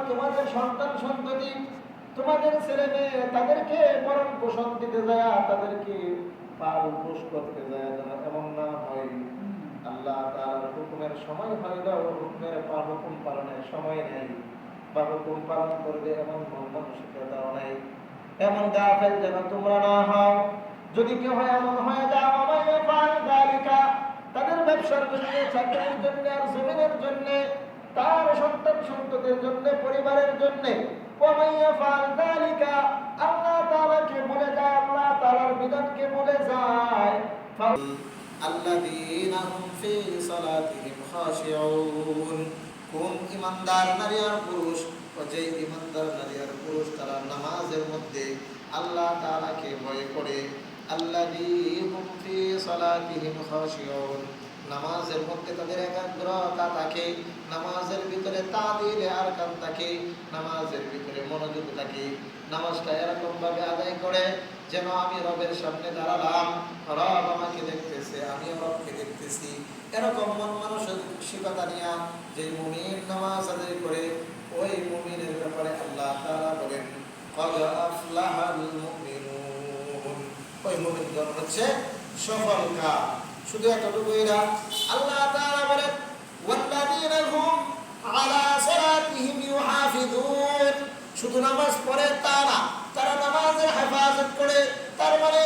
তোমাদের সন্তান সন্ততি, তোমাদের ছেলে মেয়ে, তাদেরকে ভরণ পোষণ দিতে যায়, তাদেরকে পাল পোষ করতে যায়, এমন না হয় আল্লাহ তাআলার হুকুমের সময় হইলেও হুকুমের হুকুম পালনের সময় নেই, বা হুকুম পালন করবে এমন মানসিকতাও নাই। এমন গাফেল যেন তোমরা না হও। যদি কেউ হয় এমন হয়ে যাও, আমায় পাল দালিকা, তাদের ব্যবসার জন্য, চাকরির জন্য, আর জমিনের জন্য, তার সন্তান সন্ততির জন্য, পরিবারের জন্য, ওয়ামাইয়া ফাল দালিকা, আল্লাহ তাআলাকে ভুলে যায়, আল্লাহ তাআলার বিধানকে ভুলে যায়, আল্লাযীনা হুম ফি সালাতিহিম খাশিউন, কোন ঈমানদার নারী আর পুরুষ, ও যে ঈমানদার নারী আর পুরুষ তারা নামাজের মধ্যে আল্লাহ তাআলাকে ভয় করে, আল্লাযীনা হুম ফি সালাতিহিম খাশিউন, নামাজের মধ্যে তাদের একাগ্রতা থাকে, নামাজের ভিতরে তাদিলে আরকান থাকে, নামাজের ভিতরে মনোযোগ থাকে, নামাজটা এরকম ভাবে আদায় করে যেন আমি রবের সামনে দাঁড়ালাম, রব আমাকে দেখতেছে, আমিও রবকে দেখতেছি, এরকম মন মানসিকতা নিয়ে যে মুমিন নামাজ আদায় করে, ওই মুমিনের ব্যাপারে আল্লাহ তাআলা বলেন ক্বাদ আফলাহাল মুমিনুন, ওই মুমিনগণ হচ্ছে সফলকাম। শুধু এতটুকুই না, আল্লাহ তাআলা বলেন ওয়াল্লাযীনা হুম আলা সালাতিহিম ইউহাফিজুন, শুধু নামাজ পড়ে তা না, তারা নামাজের হেফাজত করে, তার মানে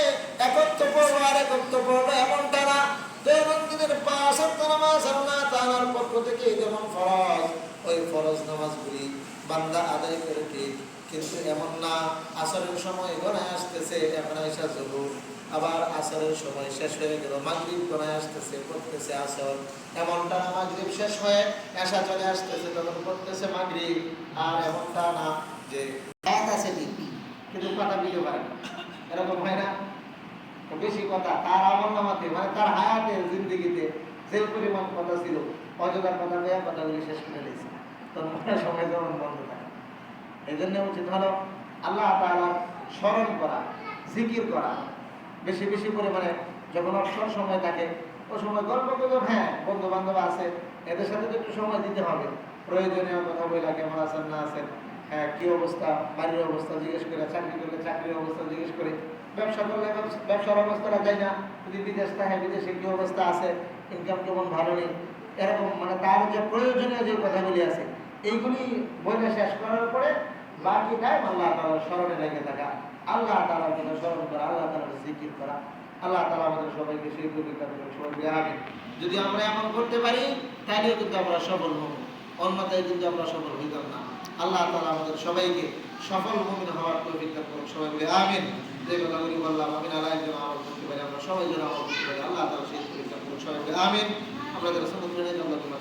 একত্র পড়লো আর একত্র পড়লো এমনটা না, দৈনন্দিনের ৫ ওয়াক্ত নামাজ আল্লাহ তাআলার পক্ষ থেকে যেমন ফরজ, ওই ফরজ নামাজগুলি বান্দা আদায় করে ঠিক, কিন্তু এমন না আসরের সময় গণায় আসতেছে, এখন আইসা জোহর, আবার আসরের সময় শেষ হয়ে গেল, মাগরিব গণায় আসতেছে, পড়তেছে আসর, এমনটা না মাগরিব শেষ হয়ে এশা চলে আসতেছে, তখন পড়তেছে মাগরিব, আর এমনটা না যে এক আছে ঠিক কিন্তু কথা দিতে পারে না, এরকম হয় না? বেশি কথা তার আমল নামাতে, মানে তার হায়াতে জিন্দেগিতে যে পরিমাণ কথা ছিল, অযথার কথা দেয়া কথাগুলি শেষ করে দিয়েছে, তখন সময় যেমন বন্ধ থাকে। এই জন্য উচিত হলো আল্লাহ তাআলার স্মরণ করা, জিকির করা, বেশি বেশি পরিমাণে যখন অবসর সময় থাকে ও সময় গল্প গুজব, হ্যাঁ বন্ধু বান্ধব আছে, এদের সাথে তো একটু সময় দিতে হবে, প্রয়োজনীয় কথা বলে কেমন আছেন না আছেন, হ্যাঁ কি অবস্থা, বাড়ির অবস্থা জিজ্ঞেস করে, চাকরি করলে চাকরির অবস্থা জিজ্ঞেস করে, ব্যবসা করলে ব্যবসার অবস্থাটা যায় না, যদি বিদেশ থাকে বিদেশে কি অবস্থা আছে, ইনকাম কেমন, ভালো নেই, এরকম মানে তার যে প্রয়োজনীয় যে কথাগুলি আছে এইগুলি বইটা শেষ করার পরে বাকি টাইম আল্লাহ তাআলার স্মরণে লেগে থাকা, আল্লাহ তাআলার কথা স্মরণ করা, আল্লাহ তাআলার জিকির করা। আল্লাহ তাআলা আমাদের সবাইকে সেই তৌফিক দান করুন, সবাই আমিন। যদি আমরা এমন করতে পারি তাহলে কিন্তু আমরা সফল হব, অন্যথায় কিন্তু আমরা সফল হইতাম না। আল্লাহ তাআলা আমাদের সবাইকে সফল মুমিন হওয়ার তৌফিক দান করুন, সবাই আমিন। যে কথাগুলি বললাম আমিন আল্লাহ যেন আমল করতে পারি, আমরা সবাই যেন আমল করতে পারি, আল্লাহ তাআলা সেই তৌফিক দান করুন, সবাই আমিন। আমরা যারা সুন্নাত মেনে চলবো, আল্লাহ